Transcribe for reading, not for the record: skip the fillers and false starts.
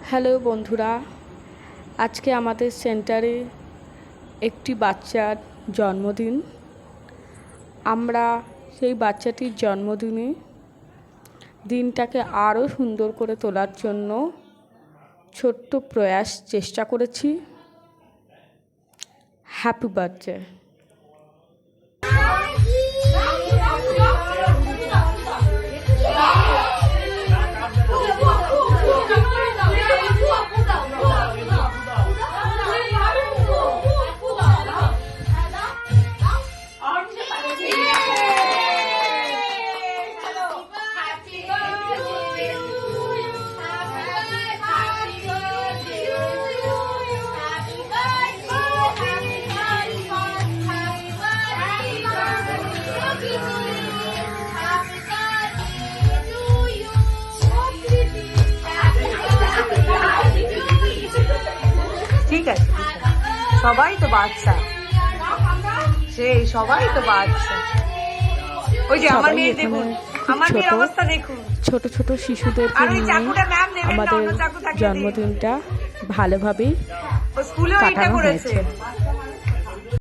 Hello বন্ধুরা, আজকে আমাদের সেন্টারে একটি বাচ্চার জন্মদিন। আমরা সেই বাচ্চাটির জন্মদিনে দিনটাকে আরও সুন্দর করে তোলার জন্য ছোট্ট প্রয়াস চেষ্টা করেছি। Happy birthday. ঠিক আছে, সবাই তো বাচ্চা, সেই সবাই তো বাচ্চা। ওই যে আমার মেয়ে দেখুন, আমার মেয়ের অবস্থা দেখুন। ছোট ছোট শিশুদেরকে নিয়ে আমাদের জন্মদিনটা ভালোভাবেই স্কুলেও এটা কাটানো করেছে। হয়েছে।